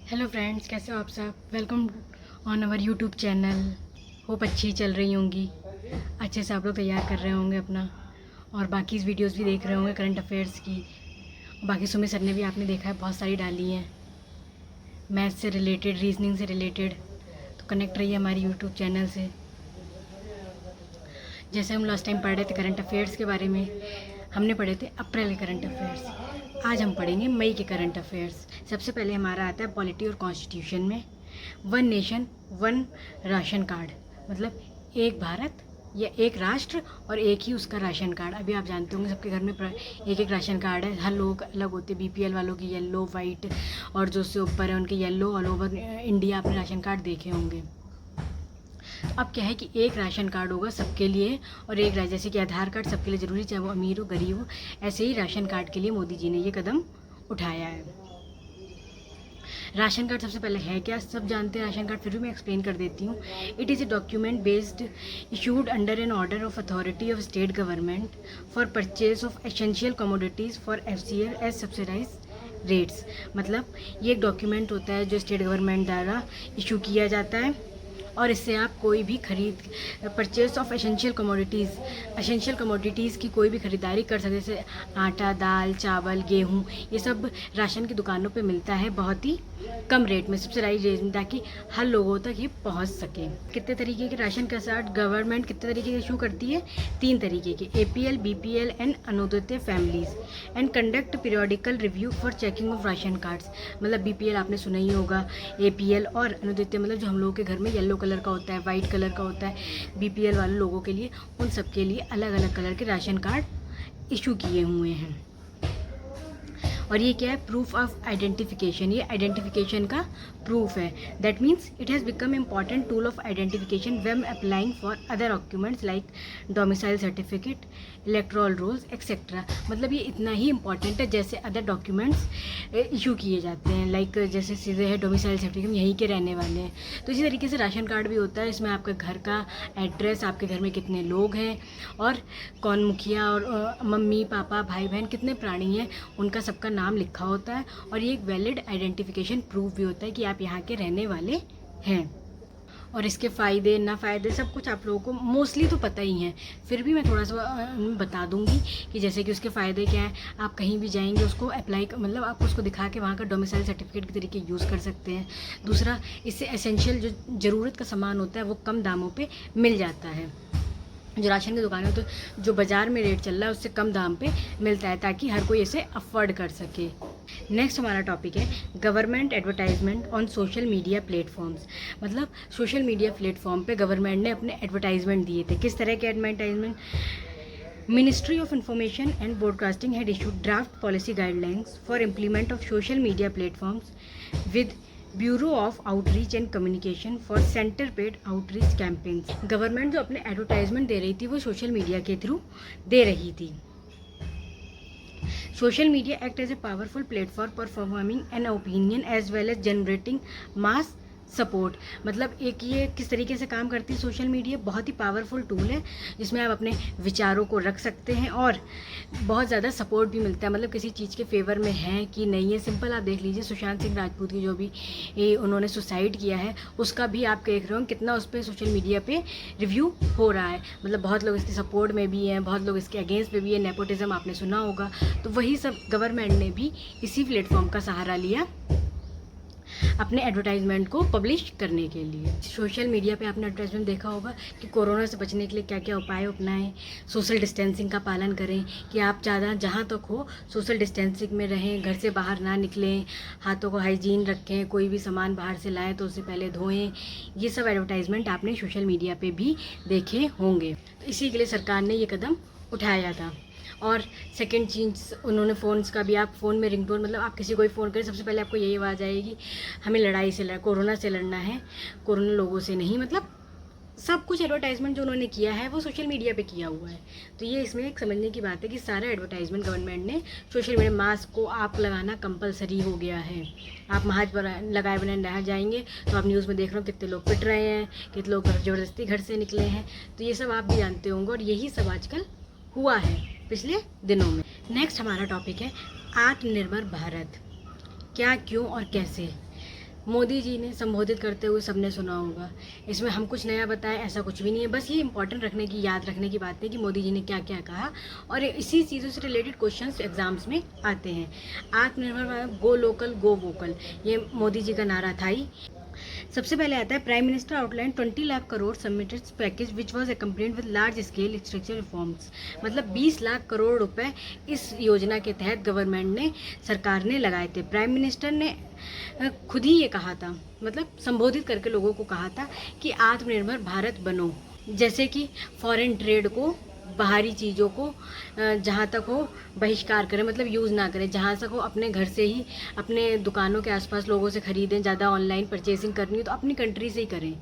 Hello friends, कैसे हो आप सब। Welcome on our YouTube channel. Hope अच्छी चल रही होंगी, अच्छे से आप लोग तैयार कर रहे होंगे अपना, और बाकी वीडियोस भी देख रहे होंगे करंट अफेयर्स की। बाकी सुमित सर ने भी आपने देखा है बहुत सारी डाली हैं मैथ से रिलेटेड, रीजनिंग से रिलेटेड। तो कनेक्ट रहिए हमारी यूट्यूब चैनल से। जैसे हम लास्ट टाइम पढ़ रहे थे करंट अफेयर्स के बारे में, हमने पढ़े थे अप्रैल के करंट अफेयर्स। आज हम पढ़ेंगे मई के करंट अफेयर्स। सबसे पहले हमारा आता है पॉलिटी और कॉन्स्टिट्यूशन में one nation one ration card, मतलब एक भारत या एक राष्ट्र और एक ही उसका राशन कार्ड। अभी आप जानते होंगे सबके घर में एक एक राशन कार्ड है, हर लोगों का अलग होते हैं। बीपीएल वालों की येलो वाइट, और जो उससे ऊपर है उनके येलो। ऑल ओवर इंडिया अपने राशन कार्ड देखे होंगे। तो अब क्या है कि एक राशन कार्ड होगा सबके लिए, और एक जैसे कि आधार कार्ड सबके लिए ज़रूरी, चाहे वो अमीर हो गरीब हो, ऐसे ही राशन कार्ड के लिए मोदी जी ने ये कदम उठाया है। राशन कार्ड सबसे पहले है क्या, सब जानते हैं राशन कार्ड, फिर भी मैं एक्सप्लेन कर देती हूँ। It is a document based issued under an order of authority of state government for purchase of essential commodities for FCL as subsidized rates. मतलब ये एक डॉक्यूमेंट होता है जो स्टेट गवर्नमेंट द्वारा इशू किया जाता है, और इससे आप कोई भी खरीद, परचेज ऑफ एसेंशियल कमोडिटीज़ की कोई भी खरीदारी कर सकते हैं। जैसे आटा, दाल, चावल, गेहूँ, ये सब राशन की दुकानों पे मिलता है बहुत ही कम रेट में, सब्सिडाइज रेट में, ताकि हर लोगों तक ये पहुंच सके। कितने तरीके के राशन कार्ड गवर्नमेंट कितने तरीके के इशू करती है? 3 तरीके के, APL, BPL एंड अनुदानित families, and conduct periodical review for checking of ration cards. मतलब BPL आपने सुना ही होगा, APL और अनुदानित मतलब जो हम लोगों के घर में येलो कलर का होता है, वाइट कलर का होता है। BPL वाले लोगों के लिए, उन सब के लिए अलग अलग कलर के राशन कार्ड इशू किए हुए हैं। और ये क्या है? Proof of identification. ये आइडेंटिफिकेशन का प्रूफ है। That means it has become important tool of identification when applying for other documents like domicile certificate, electoral rolls etcetera. मतलब ये इतना ही इंपॉर्टेंट है जैसे अदर डॉक्यूमेंट्स इशू किए जाते हैं। लाइक जैसे सीधे है डोमिसाइल सर्टिफिकेट, हम यहीं के रहने वाले हैं, तो इसी तरीके से राशन कार्ड भी होता है। इसमें आपके घर का एड्रेस, आपके घर में कितने लोग हैं, और कौन मुखिया, और मम्मी पापा भाई बहन कितने प्राणी हैं, उनका सबका नाम लिखा होता है। और ये एक वैलिड आइडेंटिफिकेशन प्रूफ भी होता है कि आप यहाँ के रहने वाले हैं। और इसके फ़ायदे ना फ़ायदे सब कुछ आप लोगों को मोस्टली तो पता ही हैं, फिर भी मैं थोड़ा सा बता दूंगी कि जैसे कि उसके फ़ायदे क्या हैं। आप कहीं भी जाएंगे उसको अप्लाई, मतलब आप उसको दिखा के वहाँ का डोमिसाइल सर्टिफिकेट के तरीके यूज़ कर सकते हैं। दूसरा, इससे एसेंशियल जो ज़रूरत का सामान होता है वो कम दामों पर मिल जाता है। जो राशन की दुकान है तो जो बाज़ार में रेट चल रहा है उससे कम दाम पे मिलता है, ताकि हर कोई इसे अफोर्ड कर सके। नेक्स्ट हमारा टॉपिक है government advertisement on social media platforms. मतलब सोशल मीडिया प्लेटफॉर्म पे गवर्नमेंट ने अपने एडवर्टाइजमेंट दिए थे। किस तरह के advertisement? Ministry of Information and Broadcasting had issued draft policy guidelines for implement of social media platforms with bureau of outreach and communication for centre paid outreach campaigns. Government जो अपने advertisement दे रही थी वो सोशल मीडिया के through दे रही थी। Social media act as a powerful platform for performing an opinion as well as generating mass support. मतलब एक ये किस तरीके से काम करती है सोशल मीडिया? बहुत ही पावरफुल टूल है जिसमें आप अपने विचारों को रख सकते हैं और बहुत ज़्यादा सपोर्ट भी मिलता है। मतलब किसी चीज़ के फेवर में है कि नहीं है। सिंपल आप देख लीजिए सुशांत सिंह राजपूत की जो भी उन्होंने सुसाइड किया है उसका भी आप देख रहे हो कितना उस पर सोशल मीडिया पे रिव्यू हो रहा है। मतलब बहुत लोग इसके सपोर्ट में भी हैं, बहुत लोग इसके अगेंस्ट में भी है। नेपोटिज्म आपने सुना होगा, तो वही सब गवर्नमेंट ने भी इसी प्लेटफॉर्म का सहारा लिया अपने एडवर्टाइजमेंट को पब्लिश करने के लिए। सोशल मीडिया पे आपने एडवर्टाइजमेंट देखा होगा कि कोरोना से बचने के लिए क्या क्या उपाय अपनाएं। सोशल डिस्टेंसिंग का पालन करें, कि आप ज़्यादा जहाँ तक हो सोशल डिस्टेंसिंग में रहें, घर से बाहर ना निकलें, हाथों को हाइजीन रखें, कोई भी सामान बाहर से लाएँ तो उससे पहले धोएं। ये सब एडवर्टाइजमेंट आपने सोशल मीडिया पर भी देखे होंगे। तो इसी के लिए सरकार ने ये कदम उठाया था। और सेकंड चीज़ उन्होंने फ़ोन्स का भी, आप फ़ोन में रिंगटोन, मतलब आप किसी को भी फ़ोन करें सबसे पहले आपको यही आवाज़ आएगी, हमें लड़ाई से कोरोना से लड़ना है, कोरोना लोगों से नहीं। मतलब सब कुछ एडवर्टाइजमेंट जो उन्होंने किया है वो सोशल मीडिया पे किया हुआ है। तो ये इसमें एक समझने की बात है कि सारा एडवर्टाइजमेंट गवर्नमेंट ने सोशल मीडिया। मास्क को आप लगाना कंपलसरी हो गया है। आप मास्क लगाए बिना बाहर जाएंगे तो आप न्यूज़ में देख रहे हो कितने लोग पिट रहे हैं, कितने लोग ज़बरदस्ती घर से निकले हैं। तो ये सब आप भी जानते होंगे, और यही सब आजकल हुआ है पिछले दिनों में। नेक्स्ट हमारा टॉपिक है आत्मनिर्भर भारत। क्या, क्यों और कैसे। मोदी जी ने संबोधित करते हुए सबने सुना होगा। इसमें हम कुछ नया बताएं ऐसा कुछ भी नहीं है, बस ये इंपॉर्टेंट रखने की, याद रखने की बात है कि मोदी जी ने क्या क्या कहा, और इसी चीज़ों से रिलेटेड क्वेश्चंस एग्जाम्स में आते हैं। आत्मनिर्भर भारत, गो लोकल गो वोकल, ये मोदी जी का नारा था ही। सबसे पहले आता है prime minister outline 20 lakh crore submitted package which was accompanied with large scale structure reforms. मतलब 20 लाख करोड़ रुपए इस योजना के तहत गवर्नमेंट ने, सरकार ने लगाए थे। प्राइम मिनिस्टर ने खुद ही ये कहा था, मतलब संबोधित करके लोगों को कहा था कि आत्मनिर्भर भारत बनो। जैसे कि फॉरेन ट्रेड को, बाहरी चीज़ों को जहाँ तक हो बहिष्कार करें, मतलब यूज़ ना करें, जहाँ तक हो अपने घर से ही, अपने दुकानों के आसपास लोगों से ख़रीदें। ज़्यादा ऑनलाइन परचेसिंग करनी हो तो अपनी कंट्री से ही करें।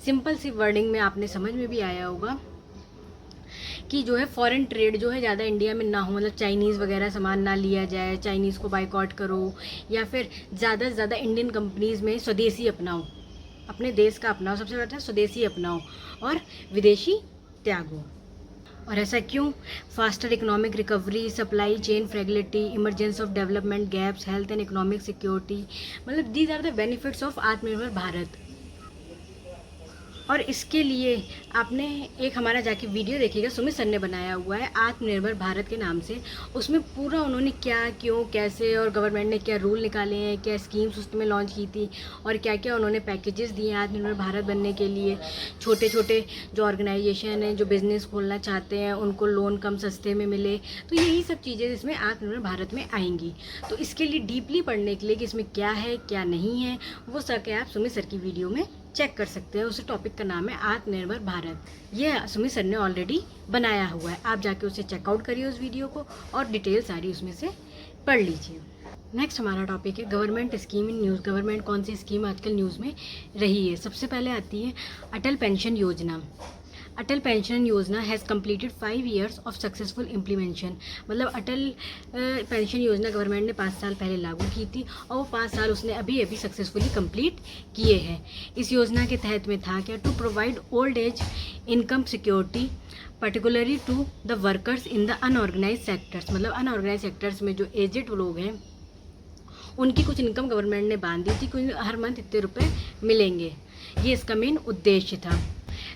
सिंपल सी वर्डिंग में आपने समझ में भी आया होगा कि जो है फॉरेन ट्रेड जो है ज़्यादा इंडिया में ना हो, मतलब चाइनीज़ वगैरह सामान ना लिया जाए, चाइनीज़ को बाइकआउट करो, या फिर ज़्यादा से ज़्यादा इंडियन कंपनीज़ में स्वदेशी अपनाओ, अपने देश का अपनाओ, सबसे बड़ा स्वदेशी अपनाओ और विदेशी त्यागो। और ऐसा क्यों? Faster economic recovery, supply chain fragility, emergence of development gaps, health and economic security, मतलब these are the benefits of Atmanirbhar Bharat. और इसके लिए आपने एक हमारा जाके वीडियो देखिएगा, सुमित सर ने बनाया हुआ है आत्मनिर्भर भारत के नाम से। उसमें पूरा उन्होंने क्या, क्यों, कैसे और गवर्नमेंट ने क्या रूल निकाले हैं, क्या स्कीम्स उसमें लॉन्च की थी और क्या क्या उन्होंने पैकेजेस दिए हैं आत्मनिर्भर भारत बनने के लिए। छोटे छोटे जो ऑर्गेनाइजेशन हैं, जो बिज़नेस खोलना चाहते हैं, उनको लोन कम सस्ते में मिले। तो यही सब चीज़ें इसमें आत्मनिर्भर भारत में आएंगी। तो इसके लिए डीपली पढ़ने के लिए कि इसमें क्या है क्या नहीं है, वो सर के आप सुमित सर की वीडियो में चेक कर सकते हैं। उस टॉपिक का नाम है आत्मनिर्भर भारत। ये सुमित सर ने ऑलरेडी बनाया हुआ है, आप जाके उसे चेकआउट करिए उस वीडियो को और डिटेल सारी उसमें से पढ़ लीजिए। नेक्स्ट हमारा टॉपिक है government scheme in news. Government कौन सी स्कीम आजकल न्यूज़ में रही है? सबसे पहले आती है Atal pension Yojana. Atal pension Yojana has completed 5 years of successful implementation. मतलब अटल पेंशन योजना गवर्नमेंट ने 5 साल पहले लागू की थी और वो 5 साल उसने अभी अभी सक्सेसफुली कंप्लीट किए हैं। इस योजना के तहत में था क्या? To provide old age income security particularly to the workers in the unorganized sectors. मतलब अनऑर्गेनाइज सेक्टर्स में जो एजेड लोग हैं उनकी कुछ इनकम गवर्नमेंट ने बांध दी थी, कुछ हर मंथ इतने रुपए मिलेंगे। ये इसका मेन उद्देश्य था।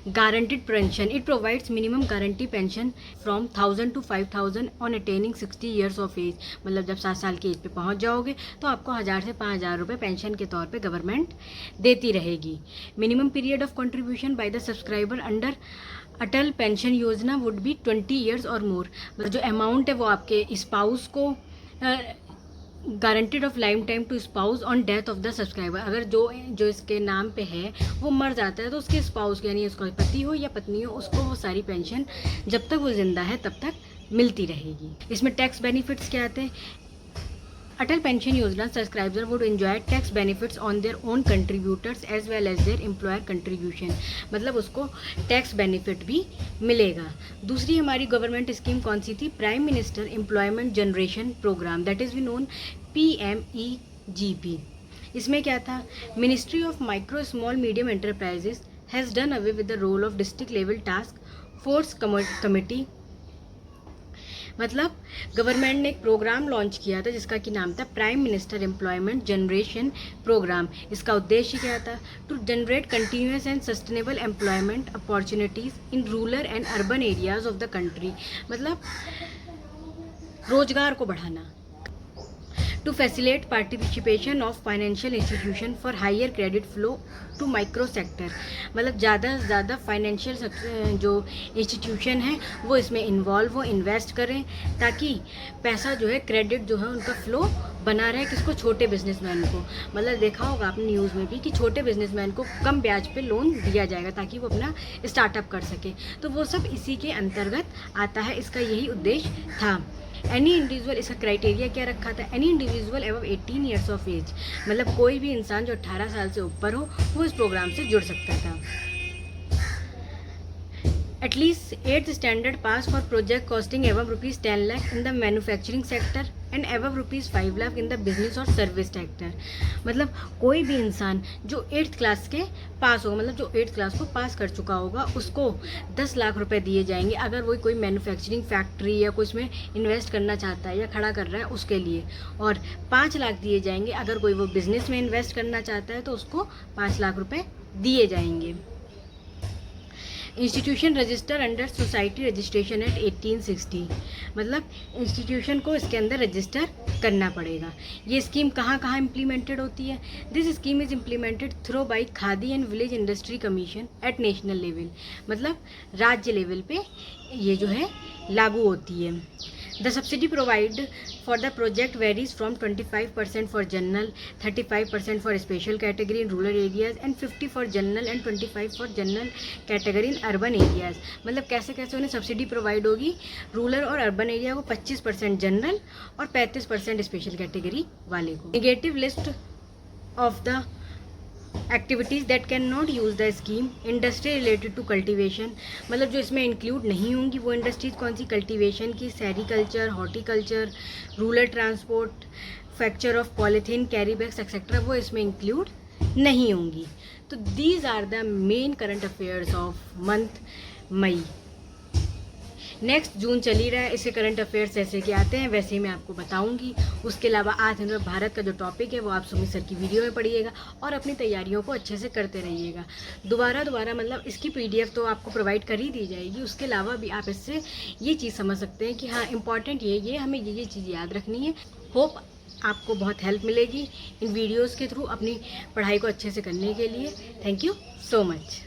Guaranteed pension, it provides minimum guarantee pension from 1000 to 5000 on attaining 60 years of age. मतलब जब 7 साल की एज पे पहुंच जाओगे तो आपको 1000 से 5000 रुपये पेंशन के तौर पे गवर्नमेंट देती रहेगी। Minimum period of contribution by the subscriber under Atal pension योजना वुड बी 20 years और मोर। मतलब जो अमाउंट है वो आपके स्पाउस को guaranteed of lifetime to spouse on death of the subscriber. अगर जो इसके नाम पे है वो मर जाता है तो उसके स्पाउस यानी उसका पति हो या पत्नी हो, उसको वो सारी पेंशन जब तक वो जिंदा है तब तक मिलती रहेगी। इसमें टैक्स बेनिफिट्स क्या आते हैं? Atal pension Yojana subscriber would enjoy tax benefits on their own contributors as well as their employer contribution. मतलब उसको टैक्स बेनिफिट भी मिलेगा। दूसरी हमारी गवर्नमेंट स्कीम कौन सी थी? Prime minister employment generation programme, that is we known PMEGP। इसमें क्या था? Ministry of micro small medium enterprises has done away with the role of district level task force committee. मतलब गवर्नमेंट ने एक programme launch किया था जिसका कि नाम था prime minister employment generation programme. इसका उद्देश्य क्या था? To generate continuous and sustainable employment opportunities in rural and urban areas of the country. मतलब रोजगार को बढ़ाना। To facilitate participation of financial institution for higher credit flow to micro sector. मतलब ज़्यादा से ज़्यादा फाइनेंशियल जो इंस्टीट्यूशन है वो इसमें इन्वॉल्व हो, इन्वेस्ट करें ताकि पैसा जो है, क्रेडिट जो है उनका फ्लो बना रहे। किसको? छोटे बिजनेसमैन को। मतलब देखा होगा आपने न्यूज़ में भी कि छोटे बिजनेसमैन को कम ब्याज पे लोन दिया जाएगा ताकि वो अपना स्टार्टअप कर सके। तो वो सब इसी के अंतर्गत आता है, इसका यही उद्देश्य था। एनी इंडिविजुअल, इसका क्राइटेरिया क्या रखा था? Any individual above 18 years of age. मतलब कोई भी इंसान जो 18 साल से ऊपर हो वो इस प्रोग्राम से जुड़ सकता था। At least 8th standard pass for project costing एवं ₹10 lakh in the manufacturing sector and above ₹5 lakh in the business और सर्विस सेक्टर। मतलब कोई भी इंसान जो 8th क्लास के पास होगा, मतलब जो 8th क्लास को पास कर चुका होगा, उसको 10 लाख रुपए दिए जाएंगे अगर वो कोई मैन्युफैक्चरिंग फैक्ट्री या कुछ में इन्वेस्ट करना चाहता है या खड़ा कर रहा है उसके लिए, और 5 लाख दिए जाएंगे अगर कोई वो बिजनेस में इन्वेस्ट करना चाहता है तो उसको 5 लाख रुपए दिए जाएंगे। Institution register under society registration act 1860, मतलब इंस्टीट्यूशन को इसके अंदर रजिस्टर करना पड़ेगा। ये स्कीम कहाँ कहाँ इम्प्लीमेंटेड होती है? This scheme is implemented through by Khadi and village industry commission at national level, मतलब राज्य लेवल पे ये जो है लागू होती है। The subsidy provide for the project varies from 25% for general, 35% for special category in rural areas and 50 for general and 25 for general category in urban areas। मतलब कैसे कैसे उन्हें सब्सिडी प्रोवाइड होगी? रूरल और अर्बन एरिया को 25% general और 35% special category वाले को। Negative list of the activities that can not use the scheme, industry related to cultivation, मतलब जो इसमें इंक्लूड नहीं होंगी वो इंडस्ट्रीज़ कौन सी? कल्टिवेशन की, sericulture, horticulture, rural transport, facture of polythene, carry bags etcetera, वो इसमें इंक्लूड नहीं होंगी। तो these are the main current affairs of month May. Next June चल ही रहा है, इसके करंट अफेयर्स जैसे कि आते हैं वैसे ही मैं आपको बताऊंगी। उसके अलावा आत्मनिर्भर भारत का जो टॉपिक है वो आप सुमित सर की वीडियो में पढ़िएगा और अपनी तैयारियों को अच्छे से करते रहिएगा। दोबारा मतलब इसकी PDF तो आपको प्रोवाइड कर ही दी जाएगी। उसके अलावा भी आप इससे ये चीज़ समझ सकते हैं कि हाँ इम्पॉर्टेंट ये हमें ये चीज़ याद रखनी है। होप आपको बहुत हेल्प मिलेगी इन वीडियोज़ के थ्रू अपनी पढ़ाई को अच्छे से करने के लिए। Thank you so much.